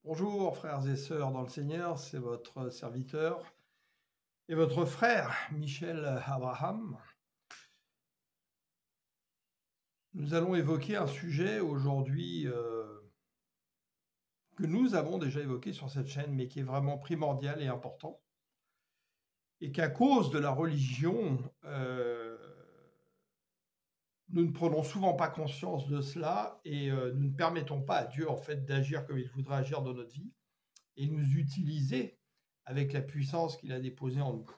Bonjour frères et sœurs dans le Seigneur, c'est votre serviteur et votre frère Michel Abraham. Nous allons évoquer un sujet aujourd'hui que nous avons déjà évoqué sur cette chaîne, mais qui est vraiment primordial et important, et qu'à cause de la religion, nous ne prenons souvent pas conscience de cela et nous ne permettons pas à Dieu en fait d'agir comme il voudrait agir dans notre vie et nous utiliser avec la puissance qu'il a déposée en nous.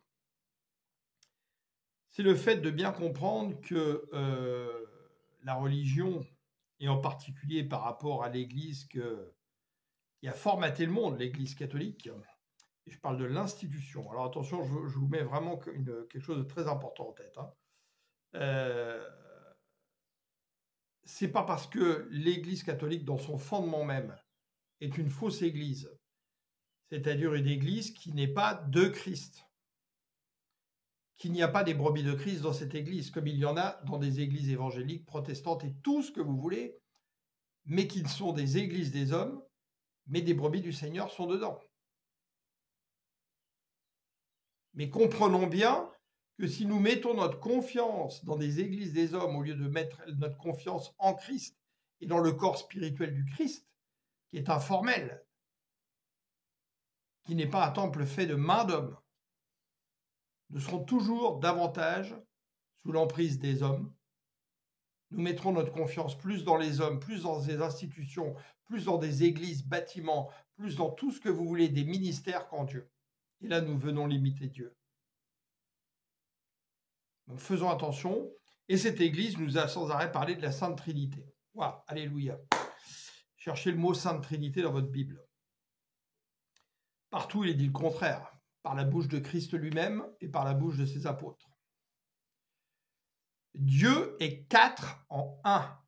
C'est le fait de bien comprendre que la religion, et en particulier par rapport à l'Église qui a formaté le monde, l'Église catholique, et je parle de l'institution. Alors attention, je vous mets vraiment quelque chose de très important en tête. C'est pas parce que l'Église catholique, dans son fondement même, est une fausse Église, c'est-à-dire une Église qui n'est pas de Christ, qu'il n'y a pas des brebis de Christ dans cette Église, comme il y en a dans des églises évangéliques, protestantes et tout ce que vous voulez, mais qui sont des églises des hommes, mais des brebis du Seigneur sont dedans. Mais comprenons bien que si nous mettons notre confiance dans des églises des hommes au lieu de mettre notre confiance en Christ et dans le corps spirituel du Christ, qui est informel, qui n'est pas un temple fait de main d'homme, nous serons toujours davantage sous l'emprise des hommes. Nous mettrons notre confiance plus dans les hommes, plus dans des institutions, plus dans des églises, bâtiments, plus dans tout ce que vous voulez, des ministères qu'en Dieu. Et là, nous venons limiter Dieu. Donc faisons attention. Et cette église nous a sans arrêt parlé de la Sainte Trinité. Waouh, alléluia. Cherchez le mot Sainte Trinité dans votre Bible. Partout, il est dit le contraire, par la bouche de Christ lui-même et par la bouche de ses apôtres. Dieu est 4 en 1.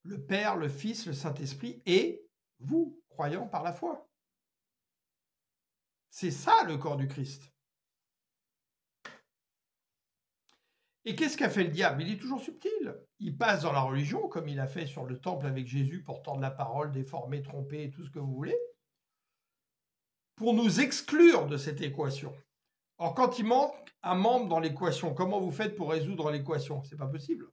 Le Père, le Fils, le Saint-Esprit et vous, croyant par la foi. C'est ça le corps du Christ. Et qu'est-ce qu'a fait le diable? Il est toujours subtil. Il passe dans la religion, comme il a fait sur le temple avec Jésus pour tordre la parole, déformer, tromper et tout ce que vous voulez, pour nous exclure de cette équation. Or, quand il manque un membre dans l'équation, comment vous faites pour résoudre l'équation? C'est pas possible.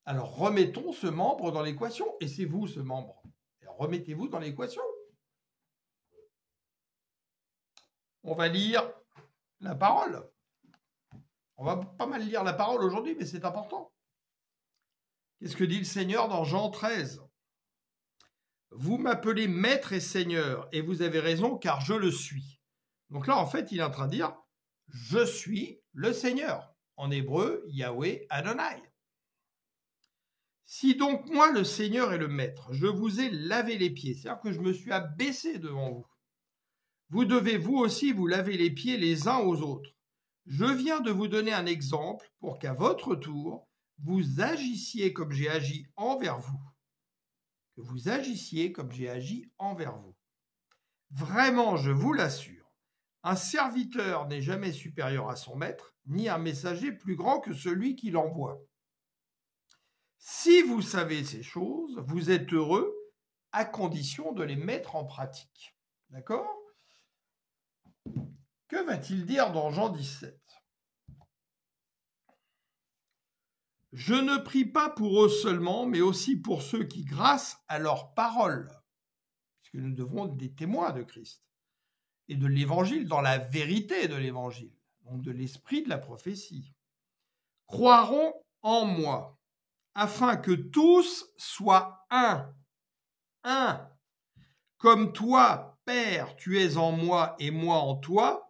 Alors, remettons ce membre dans l'équation, et c'est vous ce membre. Alors, remettez-vous dans l'équation. On va lire la parole. On va pas mal lire la parole aujourd'hui, mais c'est important. Qu'est-ce que dit le Seigneur dans Jean 13? Vous m'appelez maître et seigneur, et vous avez raison, car je le suis. Donc là, en fait, il est en train de dire, je suis le Seigneur. En hébreu, Yahweh Adonai. Si donc moi, le Seigneur et le Maître, je vous ai lavé les pieds, c'est-à-dire que je me suis abaissé devant vous, vous devez vous aussi vous laver les pieds les uns aux autres. Je viens de vous donner un exemple pour qu'à votre tour, vous agissiez comme j'ai agi envers vous. Que vous agissiez comme j'ai agi envers vous. Vraiment, je vous l'assure, un serviteur n'est jamais supérieur à son maître, ni un messager plus grand que celui qui l'envoie. Si vous savez ces choses, vous êtes heureux à condition de les mettre en pratique. D'accord? Que va-t-il dire dans Jean 17? Je ne prie pas pour eux seulement, mais aussi pour ceux qui, grâce à leur parole, puisque nous devons être des témoins de Christ et de l'Évangile, dans la vérité de l'Évangile, donc de l'esprit de la prophétie, croiront en moi, afin que tous soient un. Comme toi, Père, tu es en moi et moi en toi,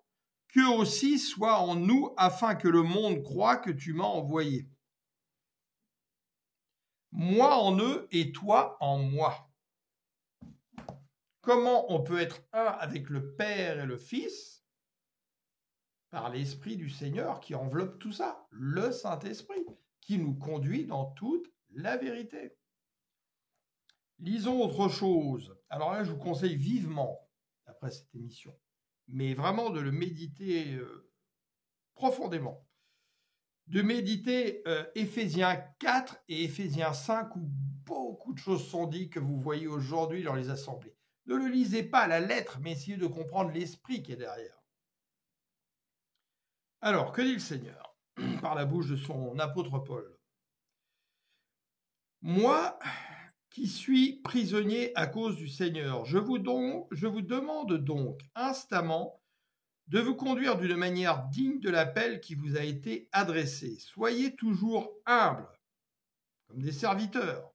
qu'eux aussi soient en nous, afin que le monde croie que tu m'as envoyé. Moi en eux et toi en moi. Comment on peut être un avec le Père et le Fils? Par l'Esprit du Seigneur qui enveloppe tout ça, le Saint-Esprit, qui nous conduit dans toute la vérité. Lisons autre chose. Alors là, je vous conseille vivement, après cette émission, mais vraiment de le méditer profondément. De méditer Éphésiens 4 et Éphésiens 5, où beaucoup de choses sont dites que vous voyez aujourd'hui dans les assemblées. Ne le lisez pas à la lettre, mais essayez de comprendre l'esprit qui est derrière. Alors, que dit le Seigneur par la bouche de son apôtre Paul? Moi, qui suis prisonnier à cause du Seigneur, je vous demande donc instamment de vous conduire d'une manière digne de l'appel qui vous a été adressé. Soyez toujours humbles, comme des serviteurs,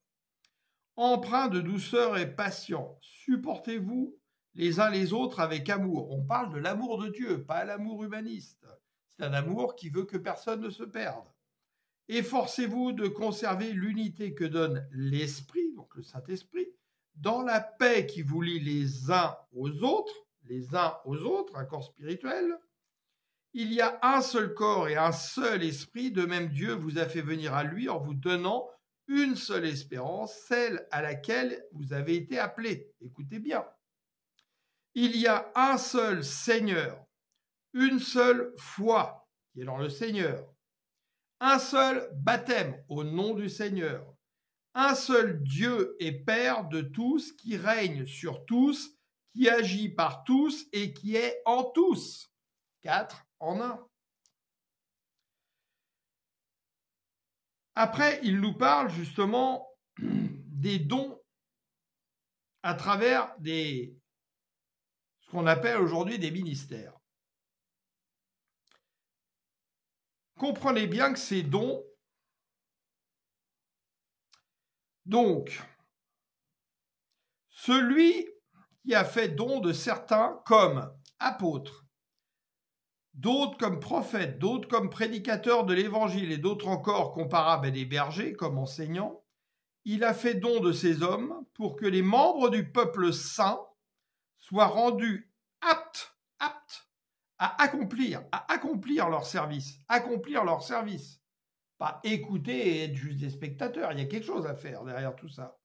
empreints de douceur et patients. Supportez-vous les uns les autres avec amour. On parle de l'amour de Dieu, pas l'amour humaniste. C'est un amour qui veut que personne ne se perde. Efforcez-vous de conserver l'unité que donne l'Esprit, donc le Saint-Esprit, dans la paix qui vous lie les uns aux autres, un corps spirituel. Il y a un seul corps et un seul esprit, de même Dieu vous a fait venir à lui en vous donnant une seule espérance, celle à laquelle vous avez été appelés. Écoutez bien. Il y a un seul Seigneur, une seule foi qui est dans le Seigneur, un seul baptême au nom du Seigneur, un seul Dieu et Père de tous qui règne sur tous, qui agit par tous et qui est en tous. 4 en 1. Après, il nous parle justement des dons à travers ce qu'on appelle aujourd'hui des ministères. Comprenez bien que ces dons, donc, celui qui a fait don de certains comme apôtres, d'autres comme prophètes, d'autres comme prédicateurs de l'évangile et d'autres encore comparables à des bergers comme enseignants, il a fait don de ces hommes pour que les membres du peuple saint soient rendus aptes à accomplir leur service, Pas écouter et être juste des spectateurs, il y a quelque chose à faire derrière tout ça,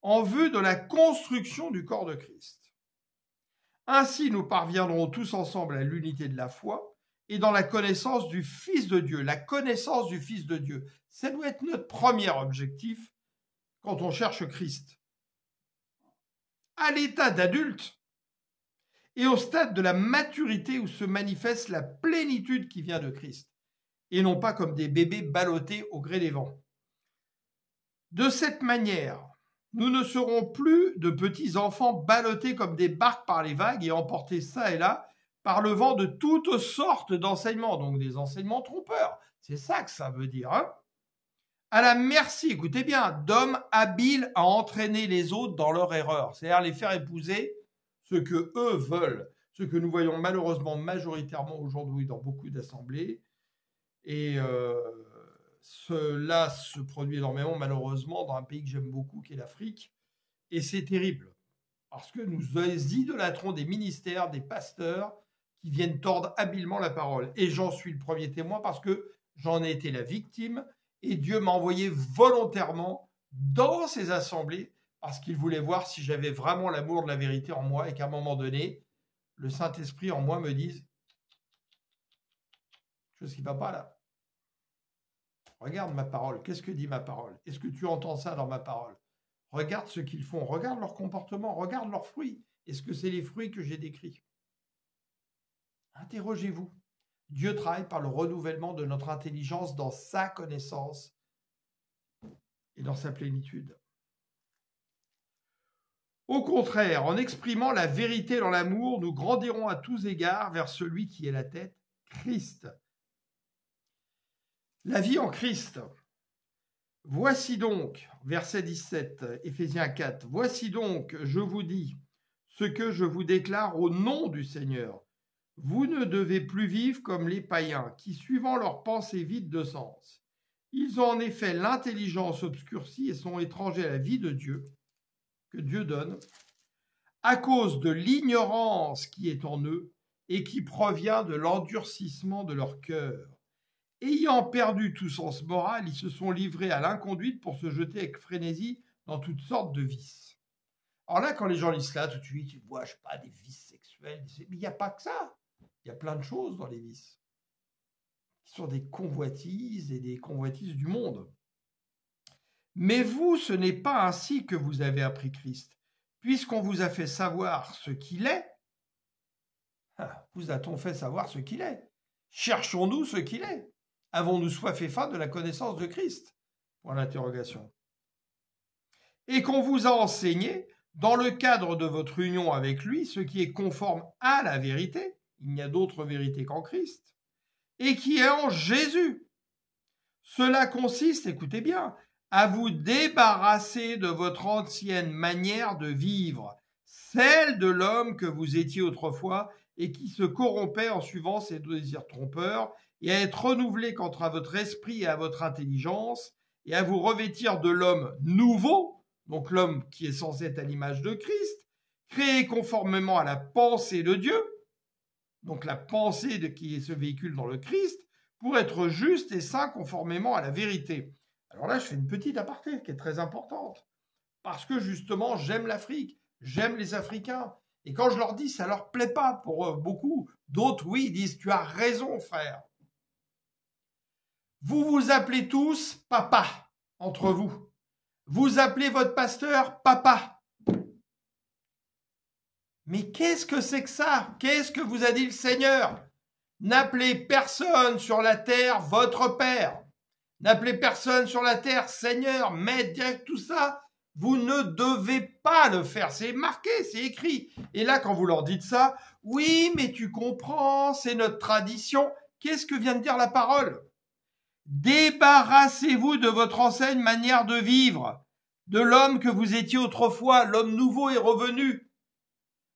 en vue de la construction du corps de Christ. Ainsi, nous parviendrons tous ensemble à l'unité de la foi et dans la connaissance du Fils de Dieu. La connaissance du Fils de Dieu, ça doit être notre premier objectif quand on cherche Christ. À l'état d'adulte et au stade de la maturité où se manifeste la plénitude qui vient de Christ, et non pas comme des bébés ballottés au gré des vents. De cette manière, nous ne serons plus de petits enfants ballottés comme des barques par les vagues et emportés ça et là par le vent de toutes sortes d'enseignements, donc des enseignements trompeurs. C'est ça que ça veut dire, hein ? À la merci, écoutez bien, d'hommes habiles à entraîner les autres dans leur erreur, c'est-à-dire les faire épouser ce que eux veulent, ce que nous voyons malheureusement majoritairement aujourd'hui dans beaucoup d'assemblées. Et cela se produit énormément, malheureusement, dans un pays que j'aime beaucoup, qui est l'Afrique. Et c'est terrible, parce que nous idolâtrons des ministères, des pasteurs, qui viennent tordre habilement la parole. Et j'en suis le premier témoin, parce que j'en ai été la victime, et Dieu m'a envoyé volontairement dans ces assemblées, parce qu'il voulait voir si j'avais vraiment l'amour de la vérité en moi, et qu'à un moment donné, le Saint-Esprit en moi me dise « chose qui ne va pas là ». Regarde ma parole, qu'est-ce que dit ma parole? Est-ce que tu entends ça dans ma parole? Regarde ce qu'ils font, regarde leur comportement, regarde leurs fruits. Est-ce que c'est les fruits que j'ai décrits? Interrogez-vous. Dieu travaille par le renouvellement de notre intelligence dans sa connaissance et dans sa plénitude. Au contraire, en exprimant la vérité dans l'amour, nous grandirons à tous égards vers celui qui est la tête, Christ. La vie en Christ. Voici donc, verset 17, Éphésiens 4, voici donc, je vous dis, ce que je vous déclare au nom du Seigneur. Vous ne devez plus vivre comme les païens, qui, suivant leurs pensées vides de sens, ils ont en effet l'intelligence obscurcie et sont étrangers à la vie de Dieu, que Dieu donne, à cause de l'ignorance qui est en eux et qui provient de l'endurcissement de leur cœur. Ayant perdu tout sens moral, ils se sont livrés à l'inconduite pour se jeter avec frénésie dans toutes sortes de vices. Alors là, quand les gens lisent cela, tout de suite, ils voient, je sais pas, des vices sexuels. Mais il n'y a pas que ça. Il y a plein de choses dans les vices, qui sont des convoitises et des convoitises du monde. Mais vous, ce n'est pas ainsi que vous avez appris Christ, puisqu'on vous a fait savoir ce qu'il est. Vous a-t-on fait savoir ce qu'il est? Cherchons-nous ce qu'il est? Avons-nous soif et faim de la connaissance de Christ? Point d'interrogation. Et qu'on vous a enseigné, dans le cadre de votre union avec lui, ce qui est conforme à la vérité, il n'y a d'autre vérité qu'en Christ, et qui est en Jésus. Cela consiste, écoutez bien, à vous débarrasser de votre ancienne manière de vivre, celle de l'homme que vous étiez autrefois et qui se corrompait en suivant ses désirs trompeurs, et à être renouvelé quant à votre esprit et à votre intelligence, et à vous revêtir de l'homme nouveau, donc l'homme qui est censé être à l'image de Christ, créé conformément à la pensée de Dieu, donc la pensée qui se véhicule dans le Christ, pour être juste et saint conformément à la vérité. Alors là, je fais une petite aparté qui est très importante, parce que justement, j'aime l'Afrique, j'aime les Africains, et quand je leur dis, ça leur plaît pas pour beaucoup. D'autres, oui, disent, tu as raison, frère. Vous vous appelez tous papa, entre vous. Vous appelez votre pasteur papa. Mais qu'est-ce que c'est que ça? Qu'est-ce que vous a dit le Seigneur? N'appelez personne sur la terre votre Père. N'appelez personne sur la terre Seigneur, Maître, direct, tout ça. Vous ne devez pas le faire. C'est marqué, c'est écrit. Et là, quand vous leur dites ça, oui, mais tu comprends, c'est notre tradition. Qu'est-ce que vient de dire la parole? Débarrassez-vous de votre ancienne manière de vivre, de l'homme que vous étiez autrefois. L'homme nouveau est revenu.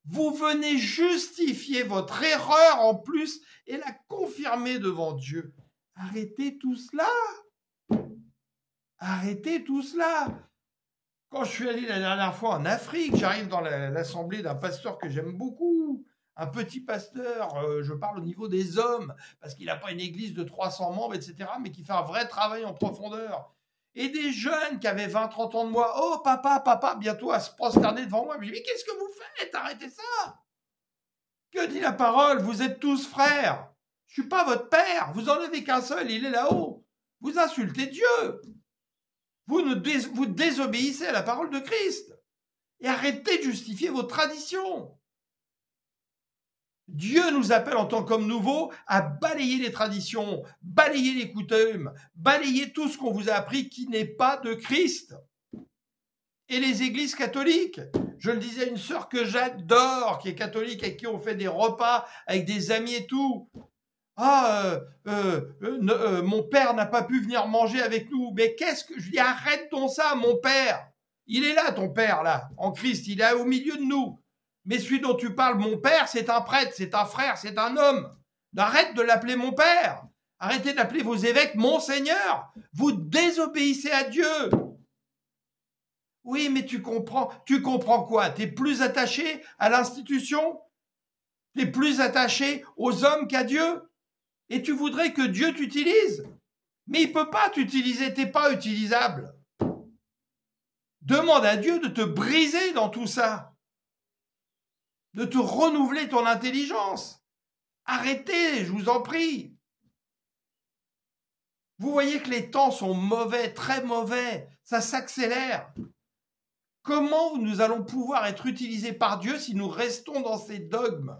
Vous venez justifier votre erreur en plus et la confirmer devant Dieu. Arrêtez tout cela. Arrêtez tout cela. Quand je suis allé la dernière fois en Afrique, j'arrive dans l'assemblée d'un pasteur que j'aime beaucoup, un petit pasteur, je parle au niveau des hommes, parce qu'il n'a pas une église de 300 membres, etc., mais qui fait un vrai travail en profondeur. Et des jeunes qui avaient 20-30 ans de moi, oh papa, bientôt à se prosterner devant moi. Je dis, mais qu'est-ce que vous faites? Arrêtez ça! Que dit la parole? Vous êtes tous frères. Je suis pas votre père. Vous en avez qu'un seul, il est là-haut. Vous insultez Dieu. Vous désobéissez à la parole de Christ. Et arrêtez de justifier vos traditions. Dieu nous appelle en tant qu'hommes nouveaux à balayer les traditions, balayer les coutumes, balayer tout ce qu'on vous a appris qui n'est pas de Christ. Et les églises catholiques, je le disais à une sœur que j'adore, qui est catholique, avec qui on fait des repas, avec des amis et tout. Mon père n'a pas pu venir manger avec nous. Mais qu'est-ce que... Je dis, arrête donc ça, mon père. Il est là, ton père, là, en Christ. Il est au milieu de nous. Mais celui dont tu parles, mon père, c'est un prêtre, c'est un frère, c'est un homme. Arrête de l'appeler mon père. Arrêtez d'appeler vos évêques mon Seigneur. Vous désobéissez à Dieu. Oui, mais tu comprends quoi? T'es plus attaché à l'institution? T'es plus attaché aux hommes qu'à Dieu? Et tu voudrais que Dieu t'utilise? Mais il peut pas t'utiliser, t'es pas utilisable. Demande à Dieu de te briser dans tout ça, de te renouveler ton intelligence. Arrêtez, je vous en prie. Vous voyez que les temps sont mauvais, très mauvais, ça s'accélère. Comment nous allons pouvoir être utilisés par Dieu si nous restons dans ces dogmes,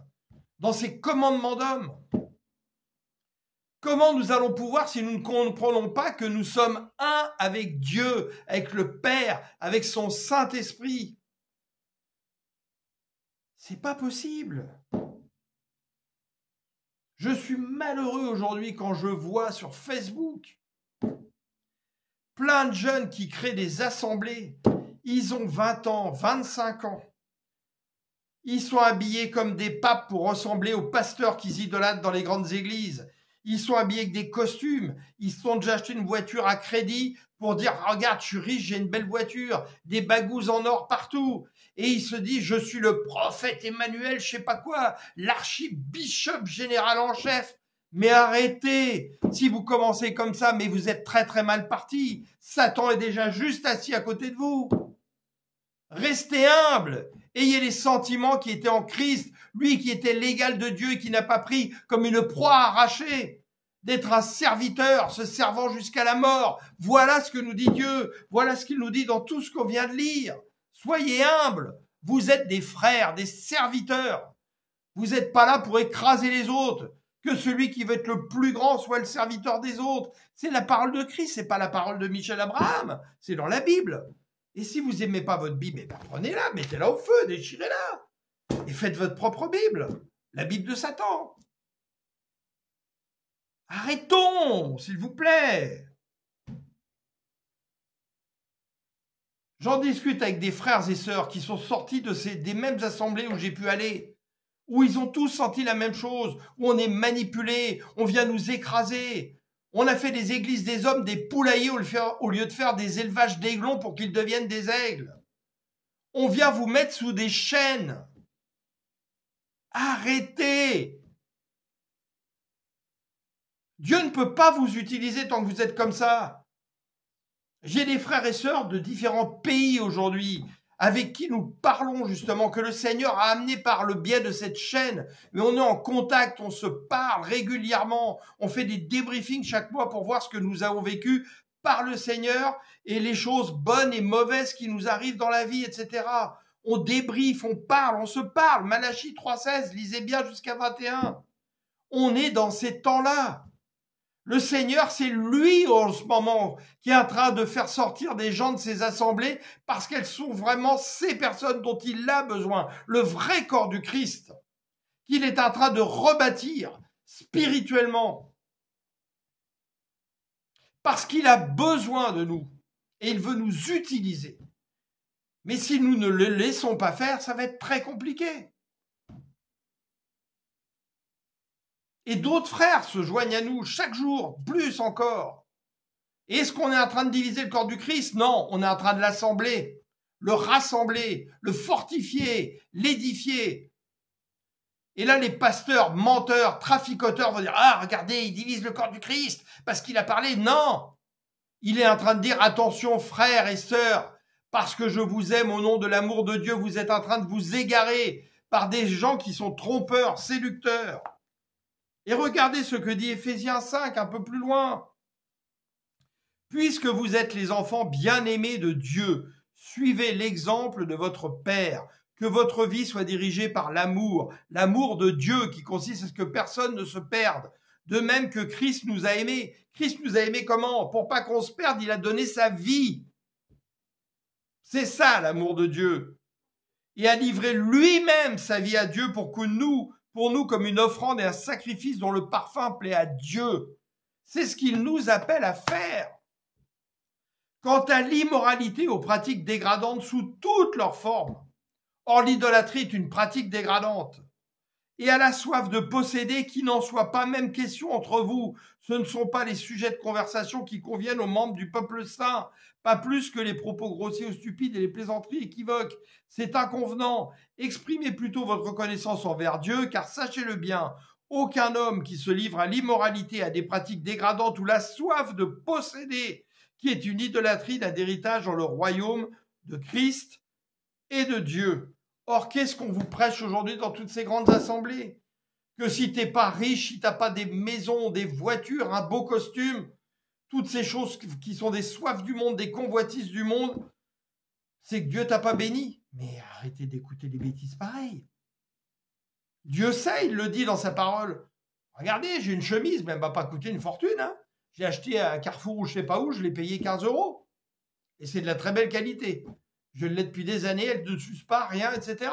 dans ces commandements d'hommes? Comment nous allons pouvoir si nous ne comprenons pas que nous sommes un avec Dieu, avec le Père, avec son Saint-Esprit? C'est pas possible. Je suis malheureux aujourd'hui quand je vois sur Facebook plein de jeunes qui créent des assemblées. Ils ont 20 ans, 25 ans. Ils sont habillés comme des papes pour ressembler aux pasteurs qu'ils idolâtrent dans les grandes églises. Ils sont habillés avec des costumes. Ils se sont déjà acheté une voiture à crédit pour dire « Regarde, je suis riche, j'ai une belle voiture. » Des bagouses en or partout. Et ils se disent « Je suis le prophète Emmanuel, je sais pas quoi, l'archibishop général en chef. » Mais arrêtez. Si vous commencez comme ça, mais vous êtes très très mal parti. Satan est déjà juste assis à côté de vous. Restez humble. Ayez les sentiments qui étaient en Christ, lui qui était l'égal de Dieu et qui n'a pas pris comme une proie arrachée. d'être un serviteur, se servant jusqu'à la mort. Voilà ce que nous dit Dieu, voilà ce qu'il nous dit dans tout ce qu'on vient de lire. Soyez humbles, vous êtes des frères, des serviteurs. Vous n'êtes pas là pour écraser les autres, que celui qui veut être le plus grand soit le serviteur des autres. C'est la parole de Christ, c'est pas la parole de Michel Abraham, c'est dans la Bible. Et si vous aimez pas votre Bible, prenez-la, mettez-la au feu, déchirez-la. Et faites votre propre Bible, la Bible de Satan. Arrêtons, s'il vous plaît. J'en discute avec des frères et sœurs qui sont sortis des mêmes assemblées où j'ai pu aller, où ils ont tous senti la même chose, où on est manipulé, on vient nous écraser. On a fait des églises des hommes, des poulaillers au lieu de faire des élevages d'aiglons pour qu'ils deviennent des aigles. On vient vous mettre sous des chaînes. Arrêtez! Dieu ne peut pas vous utiliser tant que vous êtes comme ça. J'ai des frères et sœurs de différents pays aujourd'hui avec qui nous parlons justement, que le Seigneur a amené par le biais de cette chaîne. Mais on est en contact, on se parle régulièrement, on fait des débriefings chaque mois pour voir ce que nous avons vécu par le Seigneur et les choses bonnes et mauvaises qui nous arrivent dans la vie, etc. On débriefe, on parle, on se parle. Malachie 3,16, lisez bien jusqu'à 21. On est dans ces temps-là. Le Seigneur, c'est lui en ce moment qui est en train de faire sortir des gens de ces assemblées parce qu'elles sont vraiment ces personnes dont il a besoin, le vrai corps du Christ, qu'il est en train de rebâtir spirituellement. Parce qu'il a besoin de nous et il veut nous utiliser. Mais si nous ne le laissons pas faire, ça va être très compliqué. Et d'autres frères se joignent à nous chaque jour, plus encore. Et est-ce qu'on est en train de diviser le corps du Christ? Non, on est en train de l'assembler, le rassembler, le fortifier, l'édifier. Et là, les pasteurs, menteurs, traficoteurs vont dire « Ah, regardez, il divise le corps du Christ parce qu'il a parlé. » Non, il est en train de dire « Attention, frères et sœurs, parce que je vous aime au nom de l'amour de Dieu, vous êtes en train de vous égarer par des gens qui sont trompeurs, séducteurs. » Et regardez ce que dit Éphésiens 5, un peu plus loin. Puisque vous êtes les enfants bien-aimés de Dieu, suivez l'exemple de votre Père, que votre vie soit dirigée par l'amour de Dieu qui consiste à ce que personne ne se perde, de même que Christ nous a aimés. Christ nous a aimés comment? Pour pas qu'on se perde, il a donné sa vie. C'est ça l'amour de Dieu. Et a livré lui-même sa vie à Dieu pour nous comme une offrande et un sacrifice dont le parfum plaît à Dieu. C'est ce qu'il nous appelle à faire. Quant à l'immoralité, aux pratiques dégradantes sous toutes leurs formes, or l'idolâtrie est une pratique dégradante, et à la soif de posséder, qu'il n'en soit pas même question entre vous, ce ne sont pas les sujets de conversation qui conviennent aux membres du peuple saint, pas plus que les propos grossiers ou stupides et les plaisanteries équivoques. C'est inconvenant. Exprimez plutôt votre reconnaissance envers Dieu, car sachez-le bien, aucun homme qui se livre à l'immoralité, à des pratiques dégradantes ou la soif de posséder, qui est une idolâtrie, n'a d'héritage dans le royaume de Christ et de Dieu. Or, qu'est-ce qu'on vous prêche aujourd'hui dans toutes ces grandes assemblées? Que si t'es pas riche, si t'as pas des maisons, des voitures, un beau costume, toutes ces choses qui sont des soifs du monde, des convoitises du monde, c'est que Dieu t'a pas béni. Mais arrêtez d'écouter des bêtises pareilles. Dieu sait, il le dit dans sa parole. Regardez, j'ai une chemise, mais elle m'a pas coûté une fortune, hein. J'ai acheté à Carrefour ou je sais pas où, je l'ai payé 15 €. Et c'est de la très belle qualité. Je l'ai depuis des années, elle ne s'use pas, rien, etc.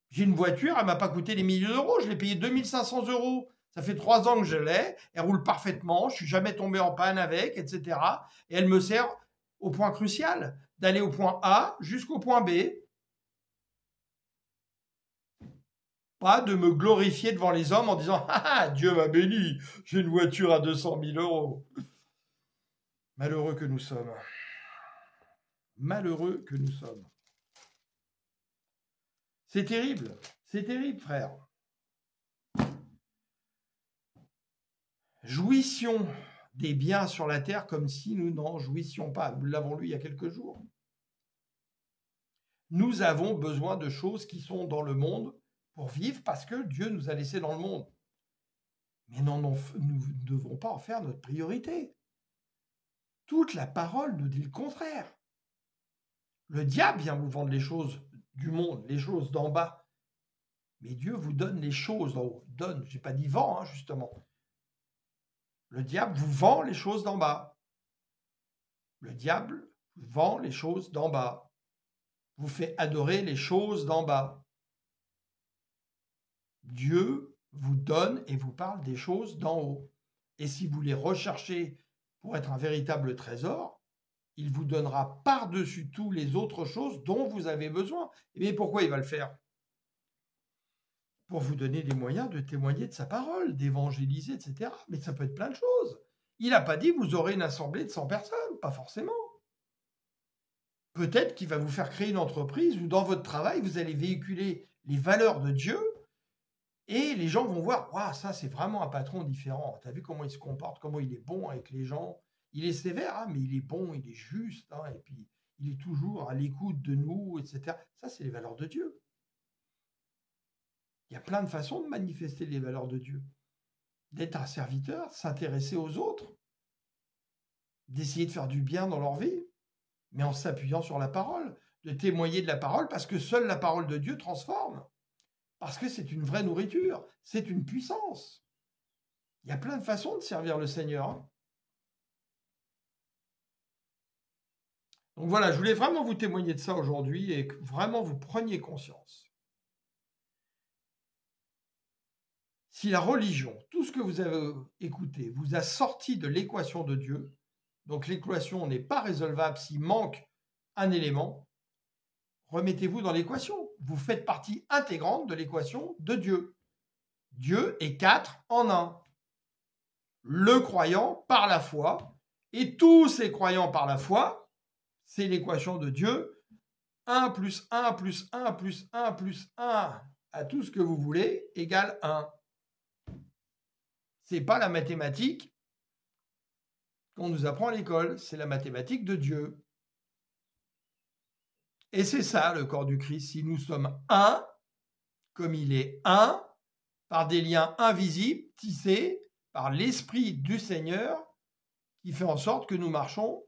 J'ai une voiture, elle m'a pas coûté des milliers d'euros, je l'ai payé 2500 €. Ça fait 3 ans que je l'ai, elle roule parfaitement, je suis jamais tombé en panne avec, etc. Et elle me sert au point crucial, d'aller au point A jusqu'au point B. Pas de me glorifier devant les hommes en disant « Ah, Dieu m'a béni, j'ai une voiture à 200 000 €. » Malheureux que nous sommes. Malheureux que nous sommes. C'est terrible, frère. Jouissions des biens sur la terre comme si nous n'en jouissions pas. Nous l'avons lu il y a quelques jours. Nous avons besoin de choses qui sont dans le monde pour vivre parce que Dieu nous a laissés dans le monde. Mais non, nous ne devons pas en faire notre priorité. Toute la parole nous dit le contraire. Le diable vient vous vendre les choses du monde, les choses d'en bas. Mais Dieu vous donne les choses d'en haut. Donne, je n'ai pas dit vend, hein, justement. Le diable vous vend les choses d'en bas. Le diable vous vend les choses d'en bas. Vous fait adorer les choses d'en bas. Dieu vous donne et vous parle des choses d'en haut. Et si vous les recherchez pour être un véritable trésor, il vous donnera par-dessus tout les autres choses dont vous avez besoin. Mais pourquoi il va le faire? Pour vous donner les moyens de témoigner de sa parole, d'évangéliser, etc. Mais ça peut être plein de choses. Il n'a pas dit que vous aurez une assemblée de 100 personnes, pas forcément. Peut-être qu'il va vous faire créer une entreprise où dans votre travail, vous allez véhiculer les valeurs de Dieu et les gens vont voir, waouh, ça c'est vraiment un patron différent. Tu as vu comment il se comporte, comment il est bon avec les gens. Il est sévère, hein, mais il est bon, il est juste, hein, et puis il est toujours à l'écoute de nous, etc. Ça, c'est les valeurs de Dieu. Il y a plein de façons de manifester les valeurs de Dieu. D'être un serviteur, s'intéresser aux autres, d'essayer de faire du bien dans leur vie, mais en s'appuyant sur la parole, de témoigner de la parole, parce que seule la parole de Dieu transforme. Parce que c'est une vraie nourriture, c'est une puissance. Il y a plein de façons de servir le Seigneur. Hein. Donc voilà, je voulais vraiment vous témoigner de ça aujourd'hui et que vraiment vous preniez conscience. Si la religion, tout ce que vous avez écouté, vous a sorti de l'équation de Dieu, donc l'équation n'est pas résolvable s'il manque un élément, remettez-vous dans l'équation. Vous faites partie intégrante de l'équation de Dieu. Dieu est 4 en 1. Le croyant par la foi et tous ces croyants par la foi, c'est l'équation de Dieu. 1 plus 1 plus 1 plus 1 plus 1 à tout ce que vous voulez égale 1. Ce n'est pas la mathématique qu'on nous apprend à l'école, c'est la mathématique de Dieu. Et c'est ça le corps du Christ. Si nous sommes un, comme il est un, par des liens invisibles tissés par l'Esprit du Seigneur qui fait en sorte que nous marchons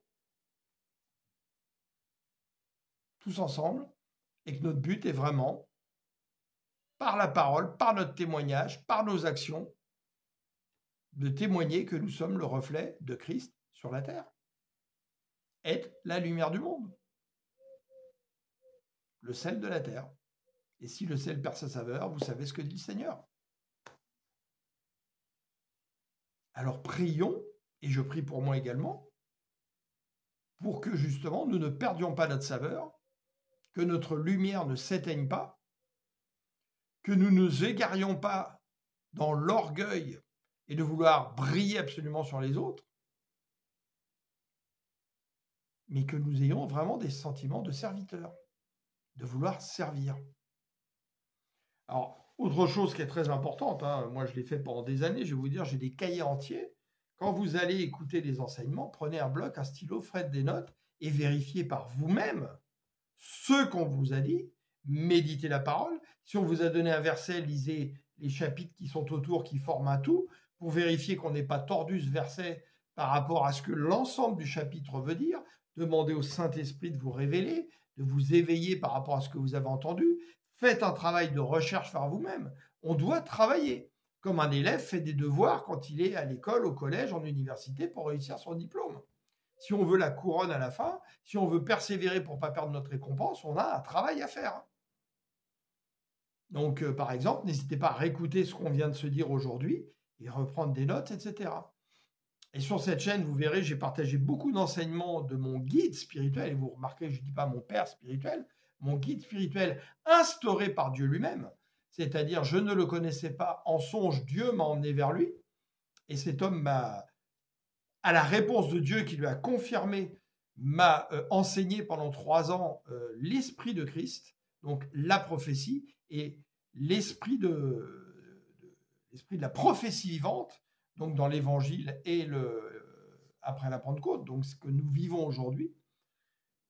tous ensemble et que notre but est vraiment, par la parole, par notre témoignage, par nos actions, de témoigner que nous sommes le reflet de Christ sur la terre. Être la lumière du monde. Le sel de la terre. Et si le sel perd sa saveur, vous savez ce que dit le Seigneur. Alors prions, et je prie pour moi également, pour que justement nous ne perdions pas notre saveur, que notre lumière ne s'éteigne pas, que nous ne nous égarions pas dans l'orgueil et de vouloir briller absolument sur les autres, mais que nous ayons vraiment des sentiments de serviteurs, de vouloir servir. Alors, autre chose qui est très importante, hein, moi je l'ai fait pendant des années, je vais vous dire, j'ai des cahiers entiers. Quand vous allez écouter les enseignements, prenez un bloc, un stylo, faites des notes et vérifiez par vous-même ce qu'on vous a dit, méditez la parole. Si on vous a donné un verset, lisez les chapitres qui sont autour, qui forment un tout, pour vérifier qu'on n'ait pas tordu ce verset par rapport à ce que l'ensemble du chapitre veut dire. Demandez au Saint-Esprit de vous révéler, de vous éveiller par rapport à ce que vous avez entendu. Faites un travail de recherche par vous-même. On doit travailler, comme un élève fait des devoirs quand il est à l'école, au collège, en université, pour réussir son diplôme. Si on veut la couronne à la fin, si on veut persévérer pour ne pas perdre notre récompense, on a un travail à faire. Donc, par exemple, n'hésitez pas à réécouter ce qu'on vient de se dire aujourd'hui et reprendre des notes, etc. Et sur cette chaîne, vous verrez, j'ai partagé beaucoup d'enseignements de mon guide spirituel. Et vous remarquez, je ne dis pas mon père spirituel, mon guide spirituel instauré par Dieu lui-même. C'est-à-dire, je ne le connaissais pas, en songe, Dieu m'a emmené vers lui. Et cet homme m'a, à la réponse de Dieu qui lui a confirmé, m'a enseigné pendant 3 ans l'esprit de Christ, donc la prophétie, et l'esprit de la prophétie vivante, donc dans l'évangile et après la Pentecôte, donc ce que nous vivons aujourd'hui.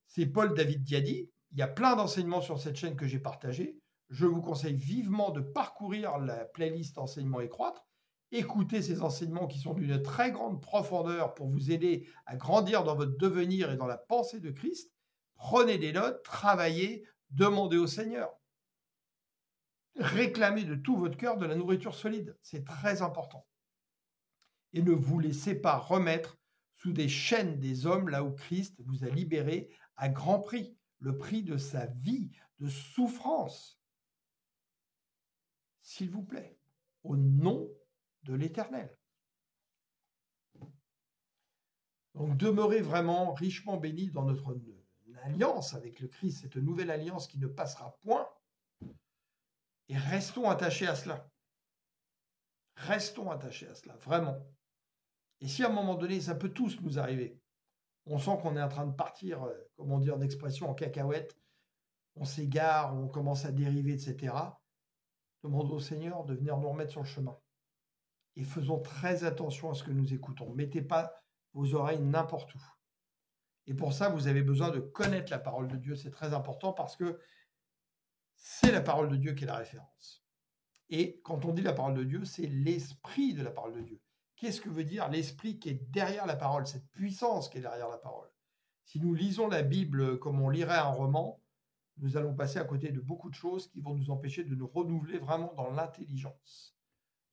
C'est Paul David Diadi. Il y a plein d'enseignements sur cette chaîne que j'ai partagés. Je vous conseille vivement de parcourir la playlist Enseignement et croître Écoutez ces enseignements qui sont d'une très grande profondeur pour vous aider à grandir dans votre devenir et dans la pensée de Christ. Prenez des notes, travaillez, demandez au Seigneur. Réclamez de tout votre cœur de la nourriture solide. C'est très important. Et ne vous laissez pas remettre sous des chaînes des hommes là où Christ vous a libéré à grand prix, le prix de sa vie, de souffrance. S'il vous plaît, au nom de l'Éternel. Donc demeurez vraiment richement bénis dans notre alliance avec le Christ, cette nouvelle alliance qui ne passera point. Et restons attachés à cela. Restons attachés à cela, vraiment. Et si à un moment donné, ça peut tous nous arriver, on sent qu'on est en train de partir, comme on dit en expression, en cacahuète, on s'égare, on commence à dériver, etc. Demandons au Seigneur de venir nous remettre sur le chemin. Et faisons très attention à ce que nous écoutons. Mettez pas vos oreilles n'importe où. Et pour ça, vous avez besoin de connaître la parole de Dieu. C'est très important parce que c'est la parole de Dieu qui est la référence. Et quand on dit la parole de Dieu, c'est l'esprit de la parole de Dieu. Qu'est-ce que veut dire l'esprit qui est derrière la parole, cette puissance qui est derrière la parole? Si nous lisons la Bible comme on lirait un roman, nous allons passer à côté de beaucoup de choses qui vont nous empêcher de nous renouveler vraiment dans l'intelligence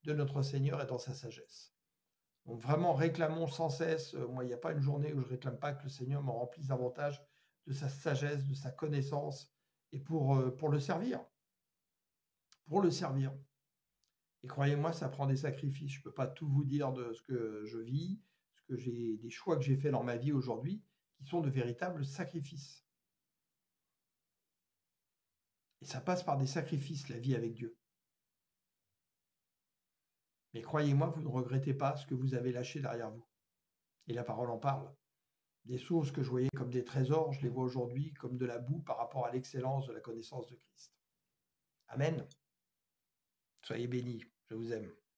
de notre Seigneur et dans sa sagesse. Donc vraiment, réclamons sans cesse. Moi, il n'y a pas une journée où je ne réclame pas que le Seigneur me remplisse davantage de sa sagesse, de sa connaissance, et pour le servir. Pour le servir. Et croyez-moi, ça prend des sacrifices. Je ne peux pas tout vous dire de ce que je vis, des choix que j'ai faits dans ma vie aujourd'hui, qui sont de véritables sacrifices. Et ça passe par des sacrifices, la vie avec Dieu. Mais croyez-moi, vous ne regrettez pas ce que vous avez lâché derrière vous. Et la parole en parle. Des choses que je voyais comme des trésors, je les vois aujourd'hui comme de la boue par rapport à l'excellence de la connaissance de Christ. Amen. Soyez bénis, je vous aime.